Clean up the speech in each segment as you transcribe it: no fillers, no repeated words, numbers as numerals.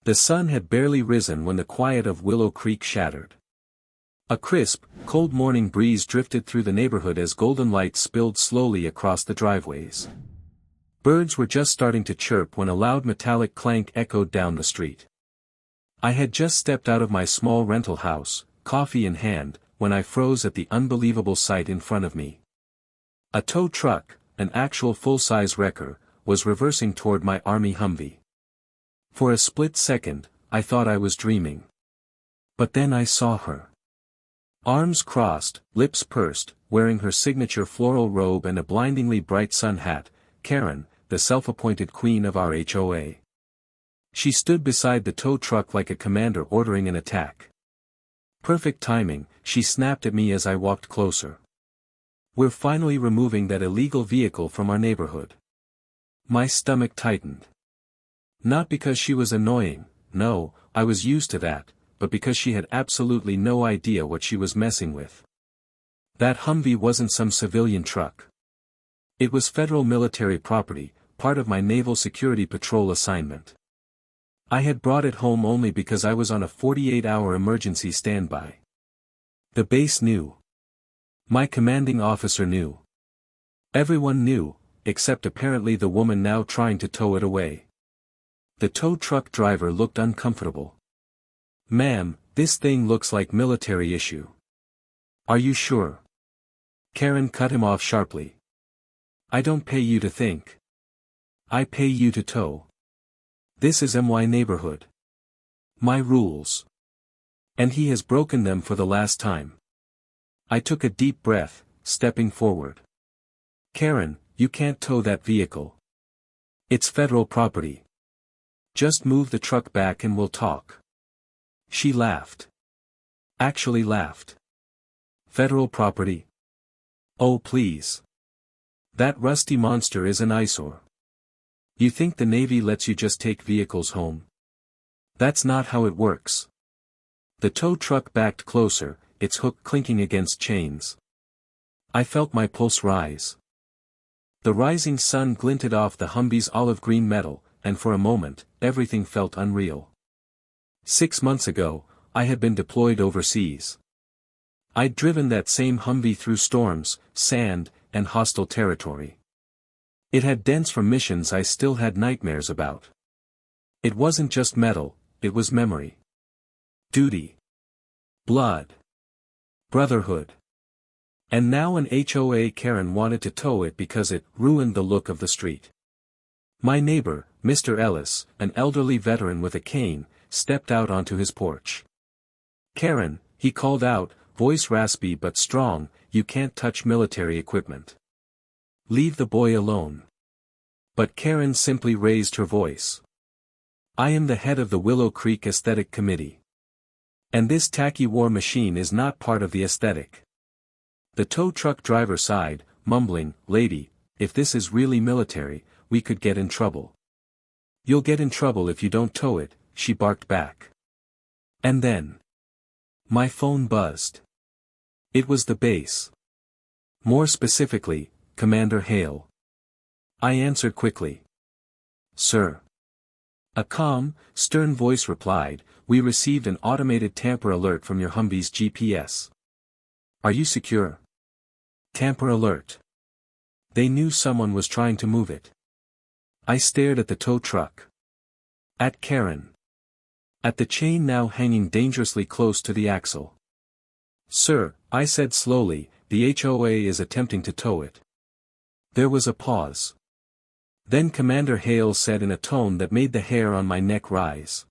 The sun had barely risen when the quiet of Willow Creek shattered. A crisp, cold morning breeze drifted through the neighborhood as golden light spilled slowly across the driveways. Birds were just starting to chirp when a loud metallic clank echoed down the street. I had just stepped out of my small rental house, coffee in hand, when I froze at the unbelievable sight in front of me. A tow truck, an actual full-size wrecker, was reversing toward my Army Humvee. For a split second, I thought I was dreaming. But then I saw her. Arms crossed, lips pursed, wearing her signature floral robe and a blindingly bright sun hat, Karen, the self-appointed queen of our HOA. She stood beside the tow truck like a commander ordering an attack. Perfect timing, she snapped at me as I walked closer. "We're finally removing that illegal vehicle from our neighborhood." My stomach tightened. Not because she was annoying, no, I was used to that, but because she had absolutely no idea what she was messing with. That Humvee wasn't some civilian truck. It was federal military property, part of my Naval Security Patrol assignment. I had brought it home only because I was on a 48-hour emergency standby. The base knew. My commanding officer knew. Everyone knew, except apparently the woman now trying to tow it away. The tow truck driver looked uncomfortable. "Ma'am, this thing looks like military issue." "Are you sure?" Karen cut him off sharply. "I don't pay you to think. I pay you to tow. This is my neighborhood. My rules. And he has broken them for the last time." I took a deep breath, stepping forward. "Karen, you can't tow that vehicle. It's federal property. Just move the truck back and we'll talk." She laughed. Actually laughed. "Federal property? Oh please. That rusty monster is an eyesore. You think the Navy lets you just take vehicles home? That's not how it works." The tow truck backed closer, its hook clinking against chains. I felt my pulse rise. The rising sun glinted off the Humvee's olive-green metal, and for a moment, everything felt unreal. 6 months ago, I had been deployed overseas. I'd driven that same Humvee through storms, sand, and hostile territory. It had dents from missions I still had nightmares about. It wasn't just metal, it was memory. Duty. Blood. Brotherhood. And now an HOA Karen wanted to tow it because it ruined the look of the street. My neighbor, Mr. Ellis, an elderly veteran with a cane, stepped out onto his porch. "Karen," he called out, voice raspy but strong, "you can't touch military equipment. Leave the boy alone." But Karen simply raised her voice. "I am the head of the Willow Creek Aesthetic Committee. And this tacky war machine is not part of the aesthetic." The tow truck driver sighed, mumbling, "Lady, if this is really military, we could get in trouble." "You'll get in trouble if you don't tow it," she barked back. And then my phone buzzed. It was the base. More specifically, Commander Hale. I answered quickly. "Sir." A calm, stern voice replied, "We received an automated tamper alert from your Humvee's GPS. Are you secure?" Tamper alert. They knew someone was trying to move it. I stared at the tow truck. At Karen. At the chain now hanging dangerously close to the axle. "Sir," I said slowly, "the HOA is attempting to tow it." There was a pause. Then Commander Hale said in a tone that made the hair on my neck rise.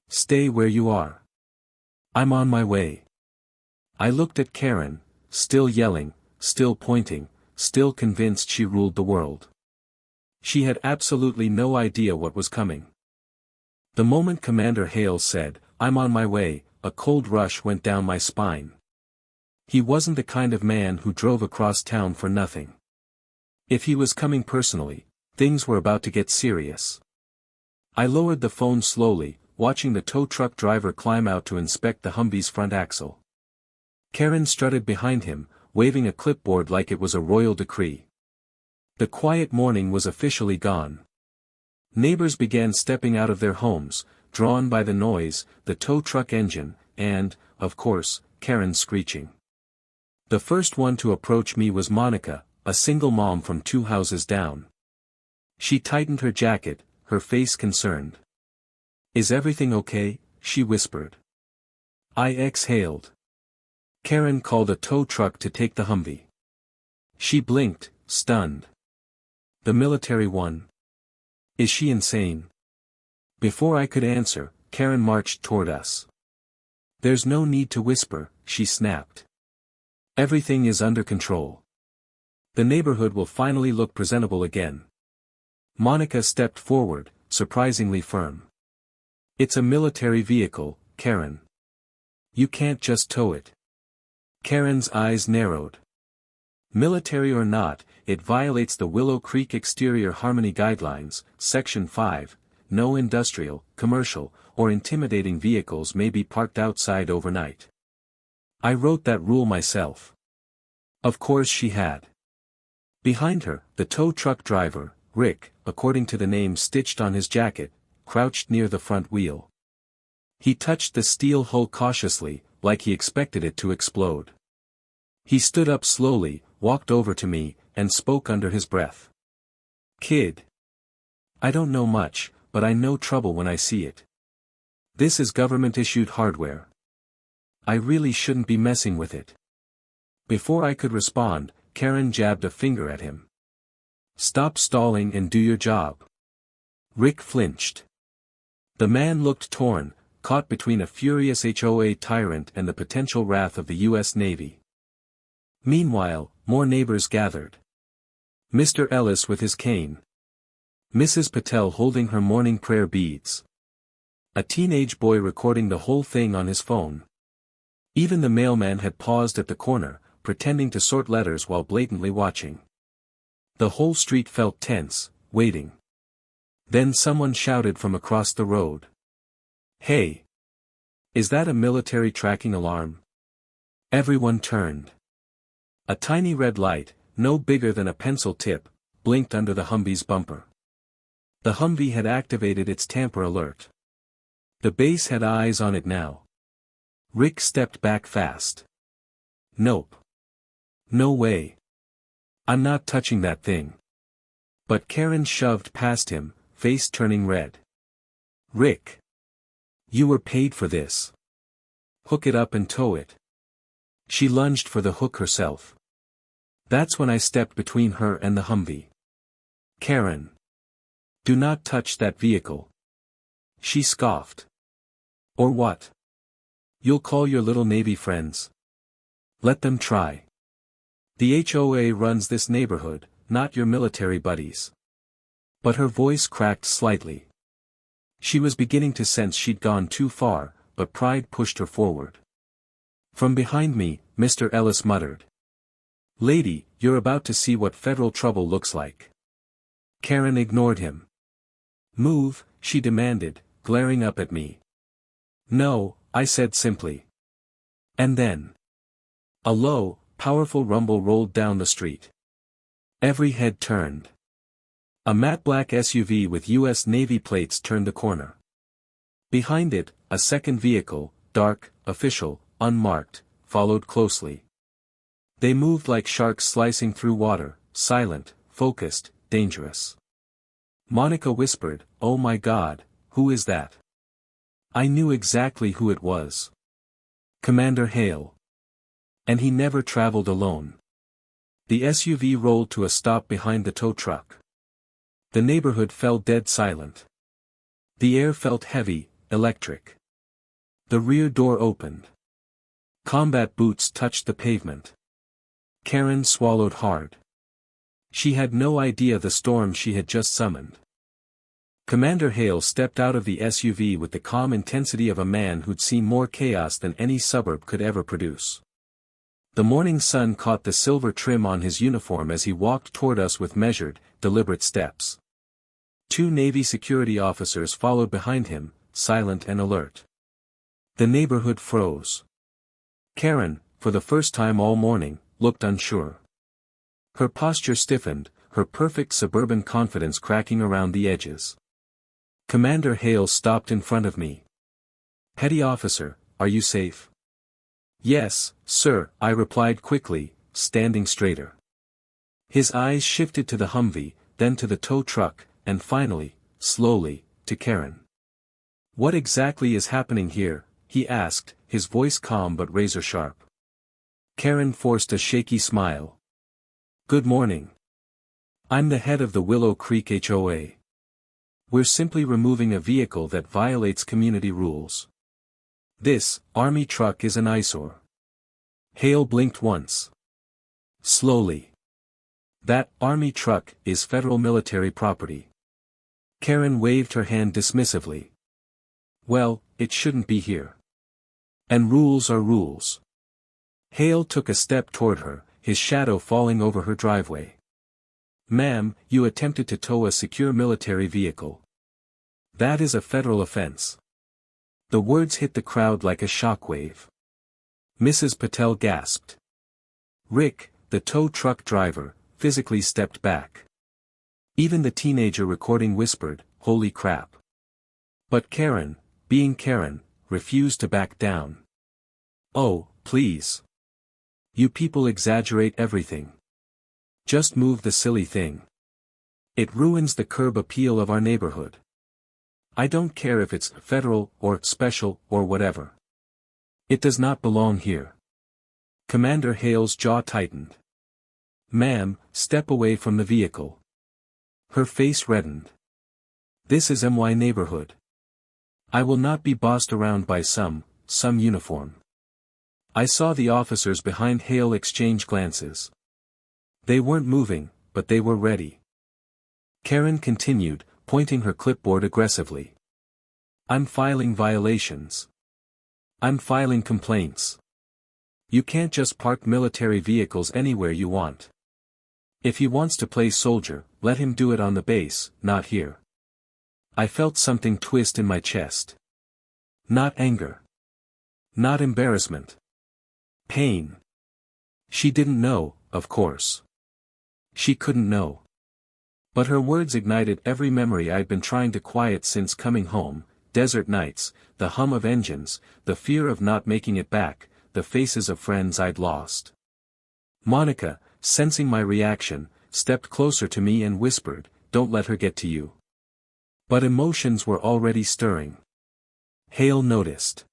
"Stay where you are. I'm on my way." I looked at Karen, still yelling, still pointing, still convinced she ruled the world. She had absolutely no idea what was coming. The moment Commander Hale said, "I'm on my way," a cold rush went down my spine. He wasn't the kind of man who drove across town for nothing. If he was coming personally, things were about to get serious. I lowered the phone slowly, watching the tow truck driver climb out to inspect the Humvee's front axle. Karen strutted behind him, waving a clipboard like it was a royal decree. The quiet morning was officially gone. Neighbors began stepping out of their homes, drawn by the noise, the tow truck engine, and, of course, Karen screeching. The first one to approach me was Monica, a single mom from 2 houses down. She tightened her jacket, her face concerned. "Is everything okay?" she whispered. I exhaled. Karen called a tow truck to take the Humvee. She blinked, stunned. "The military one? Is she insane?" Before I could answer, Karen marched toward us. "There's no need to whisper," she snapped. "Everything is under control. The neighborhood will finally look presentable again." Monica stepped forward, surprisingly firm. "It's a military vehicle, Karen. You can't just tow it." Karen's eyes narrowed. "Military or not, it violates the Willow Creek Exterior Harmony Guidelines, Section 5, no industrial, commercial, or intimidating vehicles may be parked outside overnight. I wrote that rule myself." Of course she had. Behind her, the tow truck driver, Rick, according to the name stitched on his jacket, crouched near the front wheel. He touched the steel hull cautiously, like he expected it to explode. He stood up slowly, walked over to me, and spoke under his breath. "Kid. I don't know much, but I know trouble when I see it. This is government-issued hardware. I really shouldn't be messing with it." Before I could respond, Karen jabbed a finger at him. "Stop stalling and do your job." Rick flinched. The man looked torn, caught between a furious HOA tyrant and the potential wrath of the U.S. Navy. Meanwhile, more neighbors gathered. Mr. Ellis with his cane. Mrs. Patel holding her morning prayer beads. A teenage boy recording the whole thing on his phone. Even the mailman had paused at the corner, pretending to sort letters while blatantly watching. The whole street felt tense, waiting. Then someone shouted from across the road. "Hey! Is that a military tracking alarm?" Everyone turned. A tiny red light, no bigger than a pencil tip, blinked under the Humvee's bumper. The Humvee had activated its tamper alert. The base had eyes on it now. Rick stepped back fast. "Nope. No way. I'm not touching that thing." But Karen shoved past him, face turning red. "Rick! You were paid for this. Hook it up and tow it." She lunged for the hook herself. That's when I stepped between her and the Humvee. "Karen! Do not touch that vehicle." She scoffed. "Or what? You'll call your little Navy friends? Let them try. The HOA runs this neighborhood, not your military buddies." But her voice cracked slightly. She was beginning to sense she'd gone too far, but pride pushed her forward. From behind me, Mr. Ellis muttered. "Lady, you're about to see what federal trouble looks like." Karen ignored him. "Move," she demanded, glaring up at me. "No," I said simply. And then a low, powerful rumble rolled down the street. Every head turned. A matte black SUV with U.S. Navy plates turned the corner. Behind it, a second vehicle, dark, official, unmarked, followed closely. They moved like sharks slicing through water, silent, focused, dangerous. Monica whispered, "Oh my God, who is that?" I knew exactly who it was. Commander Hale. And he never traveled alone. The SUV rolled to a stop behind the tow truck. The neighborhood fell dead silent. The air felt heavy, electric. The rear door opened. Combat boots touched the pavement. Karen swallowed hard. She had no idea the storm she had just summoned. Commander Hale stepped out of the SUV with the calm intensity of a man who'd seen more chaos than any suburb could ever produce. The morning sun caught the silver trim on his uniform as he walked toward us with measured, deliberate steps. 2 Navy security officers followed behind him, silent and alert. The neighborhood froze. Karen, for the first time all morning, looked unsure. Her posture stiffened, her perfect suburban confidence cracking around the edges. Commander Hale stopped in front of me. "Petty officer, are you safe?" "Yes, sir," I replied quickly, standing straighter. His eyes shifted to the Humvee, then to the tow truck, and finally, slowly, to Karen. "What exactly is happening here?" he asked, his voice calm but razor-sharp. Karen forced a shaky smile. "Good morning. I'm the head of the Willow Creek HOA. We're simply removing a vehicle that violates community rules. This Army truck is an eyesore." Hale blinked once. Slowly. "That Army truck is federal military property." Karen waved her hand dismissively. "Well, it shouldn't be here. And rules are rules." Hale took a step toward her, his shadow falling over her driveway. "Ma'am, you attempted to tow a secure military vehicle. That is a federal offense." The words hit the crowd like a shockwave. Mrs. Patel gasped. Rick, the tow truck driver, physically stepped back. Even the teenager recording whispered, "Holy crap." But Karen, being Karen, refused to back down. "Oh, please. You people exaggerate everything. Just move the silly thing. It ruins the curb appeal of our neighborhood. I don't care if it's federal or special or whatever. It does not belong here." Commander Hale's jaw tightened. "Ma'am, step away from the vehicle." Her face reddened. "This is my neighborhood. I will not be bossed around by some uniform." I saw the officers behind Hale exchange glances. They weren't moving, but they were ready. Karen continued, pointing her clipboard aggressively. "I'm filing violations. I'm filing complaints. You can't just park military vehicles anywhere you want. If he wants to play soldier, let him do it on the base, not here." I felt something twist in my chest. Not anger. Not embarrassment. Pain. She didn't know, of course. She couldn't know. But her words ignited every memory I'd been trying to quiet since coming home: desert nights, the hum of engines, the fear of not making it back, the faces of friends I'd lost. Monica, sensing my reaction, stepped closer to me and whispered, "Don't let her get to you." But emotions were already stirring. Hale noticed.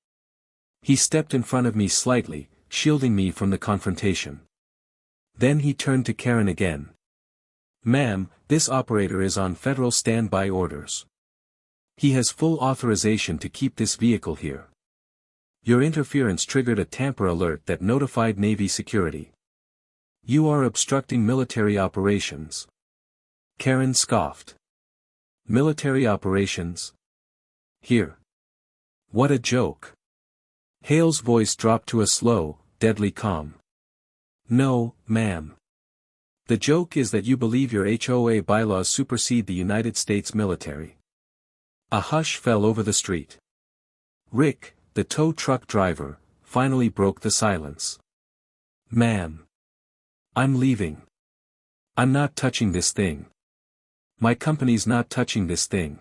He stepped in front of me slightly, shielding me from the confrontation. Then he turned to Karen again. "Ma'am, this operator is on federal standby orders. He has full authorization to keep this vehicle here. Your interference triggered a tamper alert that notified Navy security. You are obstructing military operations." Karen scoffed. "Military operations? Here? What a joke." Hale's voice dropped to a slow, deadly calm. "No, ma'am. The joke is that you believe your HOA bylaws supersede the United States military." A hush fell over the street. Rick, the tow truck driver, finally broke the silence. "Ma'am. I'm leaving. I'm not touching this thing. My company's not touching this thing.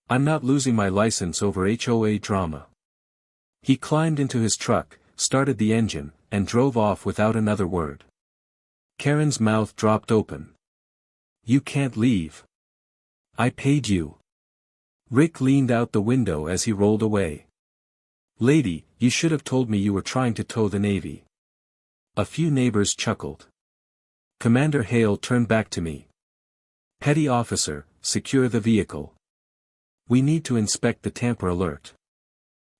I'm not losing my license over HOA drama." He climbed into his truck, started the engine, and drove off without another word. Karen's mouth dropped open. "You can't leave. I paid you." Rick leaned out the window as he rolled away. "Lady, you should have told me you were trying to tow the Navy." A few neighbors chuckled. Commander Hale turned back to me. "Petty officer, secure the vehicle. We need to inspect the tamper alert."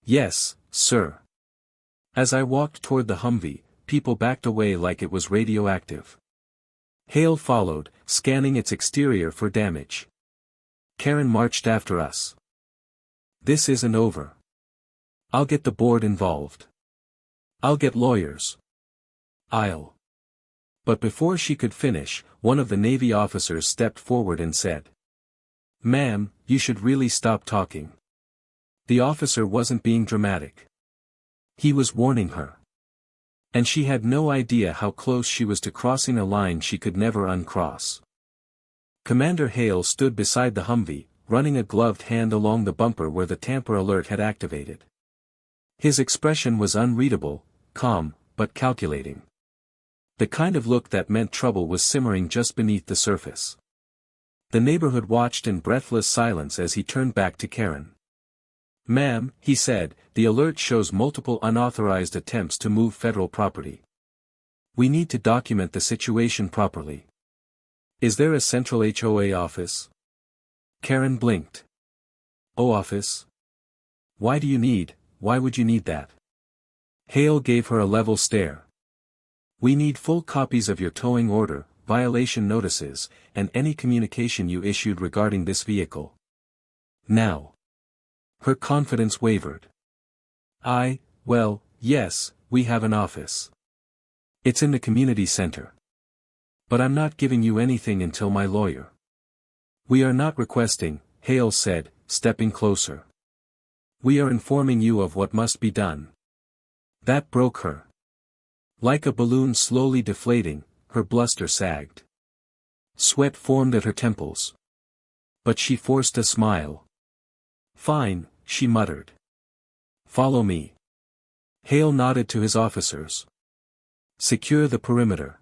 "Yes, sir." As I walked toward the Humvee, people backed away like it was radioactive. Hale followed, scanning its exterior for damage. Karen marched after us. "This isn't over. I'll get the board involved. I'll get lawyers. I'll..." But before she could finish, one of the Navy officers stepped forward and said, "Ma'am, you should really stop talking." The officer wasn't being dramatic. He was warning her. And she had no idea how close she was to crossing a line she could never uncross. Commander Hale stood beside the Humvee, running a gloved hand along the bumper where the tamper alert had activated. His expression was unreadable, calm, but calculating. The kind of look that meant trouble was simmering just beneath the surface. The neighborhood watched in breathless silence as he turned back to Karen. "Ma'am," he said, "the alert shows multiple unauthorized attempts to move federal property. We need to document the situation properly. Is there a central HOA office?" Karen blinked. "Oh, office? Why would you need that?" Hale gave her a level stare. "We need full copies of your towing order, violation notices, and any communication you issued regarding this vehicle. Now." Her confidence wavered. "Well, yes, we have an office. It's in the community center. But I'm not giving you anything until my lawyer." "We are not requesting," Hale said, stepping closer. "We are informing you of what must be done." That broke her. Like a balloon slowly deflating, her bluster sagged. Sweat formed at her temples. But she forced a smile. "Fine," she muttered. "Follow me." Hale nodded to his officers. "Secure the perimeter.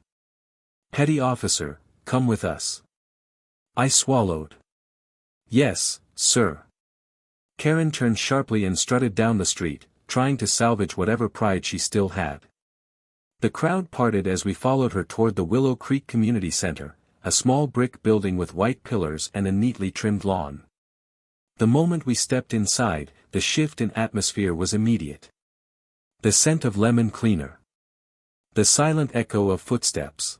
Petty officer, come with us." I swallowed. "Yes, sir." Karen turned sharply and strutted down the street, trying to salvage whatever pride she still had. The crowd parted as we followed her toward the Willow Creek Community Center, a small brick building with white pillars and a neatly trimmed lawn. The moment we stepped inside, the shift in atmosphere was immediate. The scent of lemon cleaner. The silent echo of footsteps.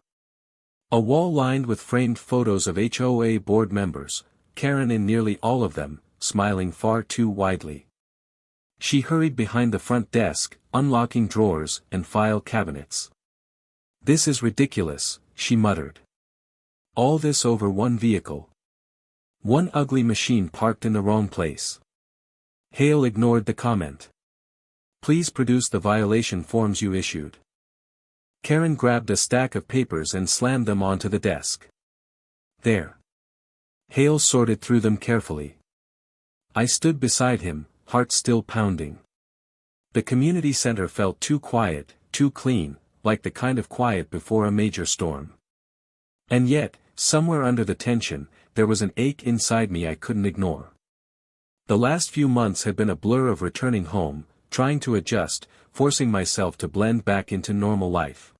A wall lined with framed photos of HOA board members, Karen in nearly all of them, smiling far too widely. She hurried behind the front desk, unlocking drawers and file cabinets. "This is ridiculous," she muttered. "All this over one vehicle. One ugly machine parked in the wrong place." Hale ignored the comment. "Please produce the violation forms you issued." Karen grabbed a stack of papers and slammed them onto the desk. "There." Hale sorted through them carefully. I stood beside him, heart still pounding. The community center felt too quiet, too clean, like the kind of quiet before a major storm. And yet, somewhere under the tension, there was an ache inside me I couldn't ignore. The last few months had been a blur of returning home, trying to adjust, forcing myself to blend back into normal life.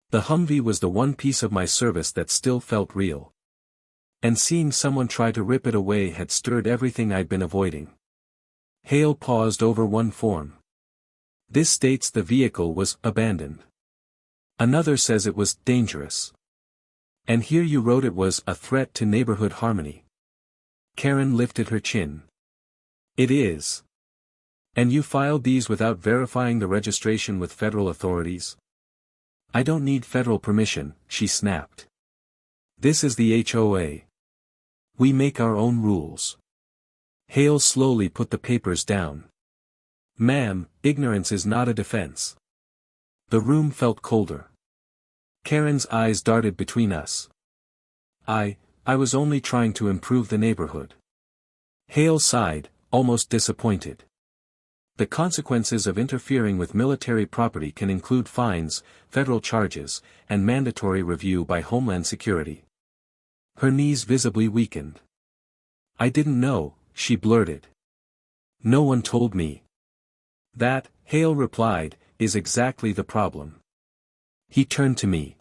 The Humvee was the one piece of my service that still felt real. And seeing someone try to rip it away had stirred everything I'd been avoiding. Hale paused over one form. "This states the vehicle was abandoned. Another says it was dangerous. And here you wrote it was a threat to neighborhood harmony." Karen lifted her chin. "It is. And you filed these without verifying the registration with federal authorities?" "I don't need federal permission," she snapped. "This is the HOA. We make our own rules." Hale slowly put the papers down. "Ma'am, ignorance is not a defense." The room felt colder. Karen's eyes darted between us. I was only trying to improve the neighborhood." Hale sighed, almost disappointed. "The consequences of interfering with military property can include fines, federal charges, and mandatory review by Homeland Security." Her knees visibly weakened. "I didn't know," she blurted. "No one told me." "That," Hale replied, "is exactly the problem." He turned to me.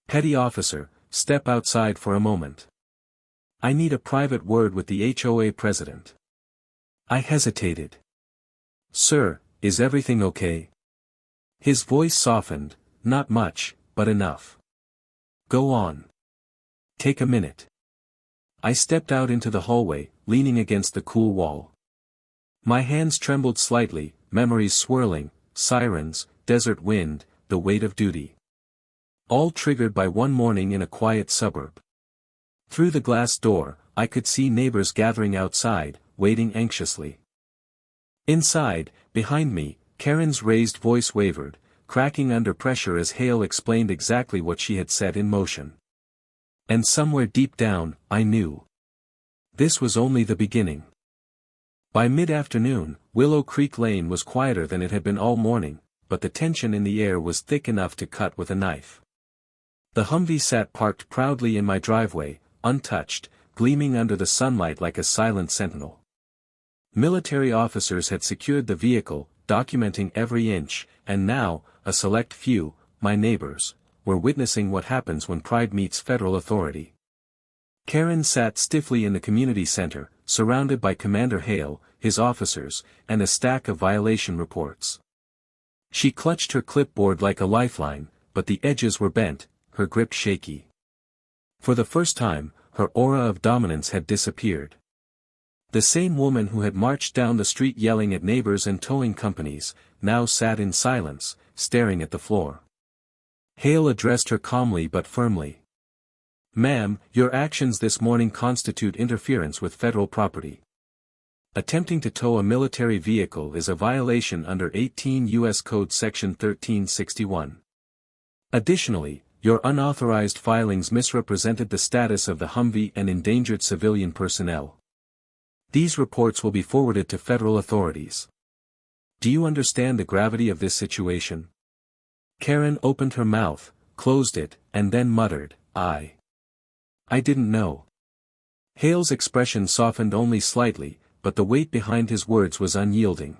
"Petty officer, step outside for a moment. I need a private word with the HOA president." I hesitated. "Sir, is everything okay?" His voice softened, "Not much, but enough." "Go on. Take a minute." I stepped out into the hallway, leaning against the cool wall. My hands trembled slightly, memories swirling, sirens, desert wind, the weight of duty. All triggered by one morning in a quiet suburb. Through the glass door, I could see neighbors gathering outside, waiting anxiously. Inside, behind me, Karen's raised voice wavered, cracking under pressure as Hale explained exactly what she had set in motion. And somewhere deep down, I knew. This was only the beginning. By mid-afternoon, Willow Creek Lane was quieter than it had been all morning, but the tension in the air was thick enough to cut with a knife. The Humvee sat parked proudly in my driveway, untouched, gleaming under the sunlight like a silent sentinel. Military officers had secured the vehicle, documenting every inch, and now, a select few, my neighbors, were witnessing what happens when pride meets federal authority. Karen sat stiffly in the community center, surrounded by Commander Hale, his officers, and a stack of violation reports. She clutched her clipboard like a lifeline, but the edges were bent, her grip shaky. For the first time, her aura of dominance had disappeared. The same woman who had marched down the street yelling at neighbors and towing companies, now sat in silence, staring at the floor. Hale addressed her calmly but firmly. "Ma'am, your actions this morning constitute interference with federal property. Attempting to tow a military vehicle is a violation under 18 U.S. Code Section 1361. Additionally, your unauthorized filings misrepresented the status of the Humvee and endangered civilian personnel. These reports will be forwarded to federal authorities. Do you understand the gravity of this situation?" Karen opened her mouth, closed it, and then muttered, I didn't know." Hale's expression softened only slightly, but the weight behind his words was unyielding.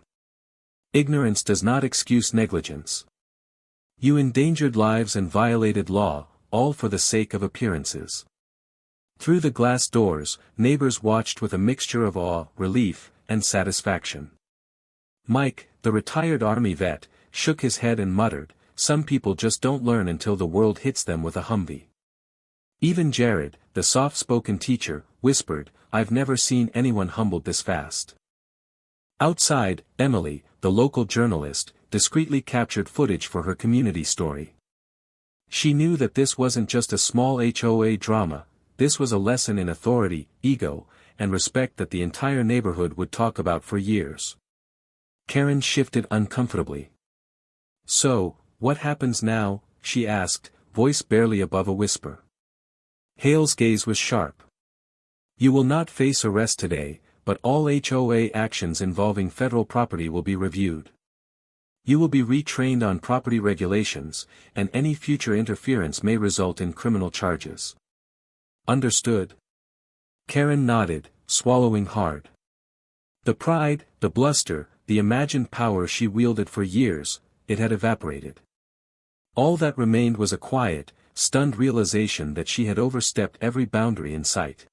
"Ignorance does not excuse negligence. You endangered lives and violated law, all for the sake of appearances." Through the glass doors, neighbors watched with a mixture of awe, relief, and satisfaction. Mike, the retired Army vet, shook his head and muttered, "Some people just don't learn until the world hits them with a Humvee." Even Jared, the soft-spoken teacher, whispered, "I've never seen anyone humbled this fast." Outside, Emily, the local journalist, discreetly captured footage for her community story. She knew that this wasn't just a small HOA drama, this was a lesson in authority, ego, and respect that the entire neighborhood would talk about for years. Karen shifted uncomfortably. "So, what happens now?" she asked, voice barely above a whisper. Hale's gaze was sharp. "You will not face arrest today, but all HOA actions involving federal property will be reviewed. You will be retrained on property regulations, and any future interference may result in criminal charges." "Understood?" Karen nodded, swallowing hard. The pride, the bluster, the imagined power she wielded for years, it had evaporated. All that remained was a quiet, stunned realization that she had overstepped every boundary in sight.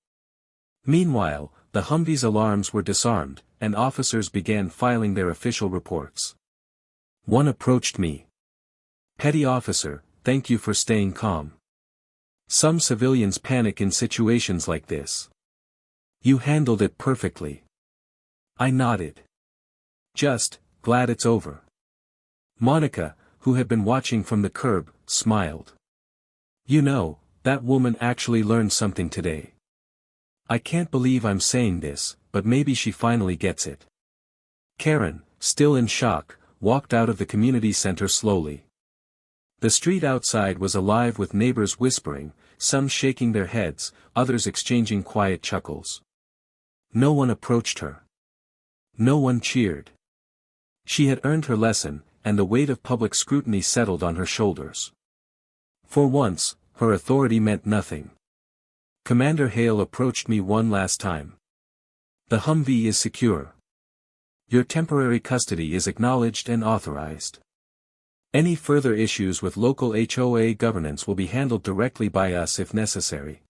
Meanwhile, the Humvee's alarms were disarmed, and officers began filing their official reports. One approached me. "Petty officer, thank you for staying calm. Some civilians panic in situations like this. You handled it perfectly." I nodded. "Just, glad it's over." Monica, who had been watching from the curb, smiled. "You know, that woman actually learned something today. I can't believe I'm saying this, but maybe she finally gets it." Karen, still in shock, walked out of the community center slowly. The street outside was alive with neighbors whispering, some shaking their heads, others exchanging quiet chuckles. No one approached her. No one cheered. She had earned her lesson, and the weight of public scrutiny settled on her shoulders. For once, her authority meant nothing. Commander Hale approached me one last time. "The Humvee is secure. Your temporary custody is acknowledged and authorized. Any further issues with local HOA governance will be handled directly by us if necessary."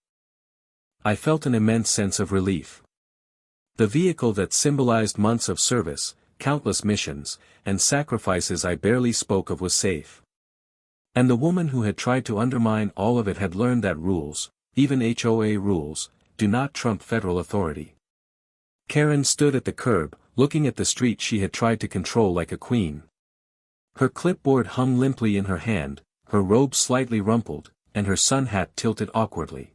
I felt an immense sense of relief. The vehicle that symbolized months of service, countless missions, and sacrifices I barely spoke of was safe. And the woman who had tried to undermine all of it had learned that rules, even HOA rules, do not trump federal authority. Karen stood at the curb, looking at the street she had tried to control like a queen. Her clipboard hung limply in her hand, her robe slightly rumpled, and her sun hat tilted awkwardly.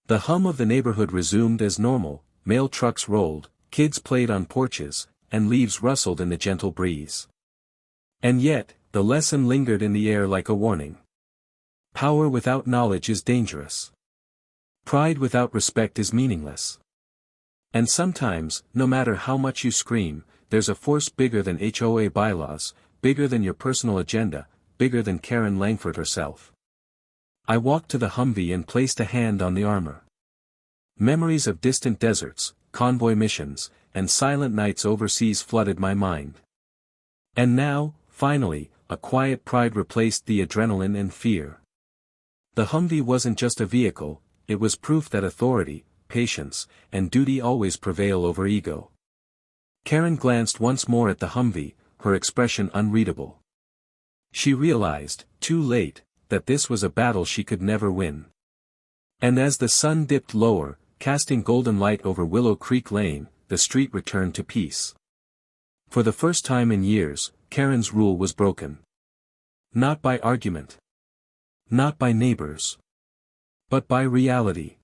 The hum of the neighborhood resumed as normal, mail trucks rolled, kids played on porches, and leaves rustled in the gentle breeze. And yet, the lesson lingered in the air like a warning. Power without knowledge is dangerous. Pride without respect is meaningless. And sometimes, no matter how much you scream, there's a force bigger than HOA bylaws, bigger than your personal agenda, bigger than Karen Langford herself. I walked to the Humvee and placed a hand on the armor. Memories of distant deserts, convoy missions, and silent nights overseas flooded my mind. And now, finally, a quiet pride replaced the adrenaline and fear. The Humvee wasn't just a vehicle, it was proof that authority, patience, and duty always prevail over ego. Karen glanced once more at the Humvee, her expression unreadable. She realized, too late, that this was a battle she could never win. And as the sun dipped lower, casting golden light over Willow Creek Lane, the street returned to peace. For the first time in years, Karen's rule was broken. Not by argument. Not by neighbors. But by reality.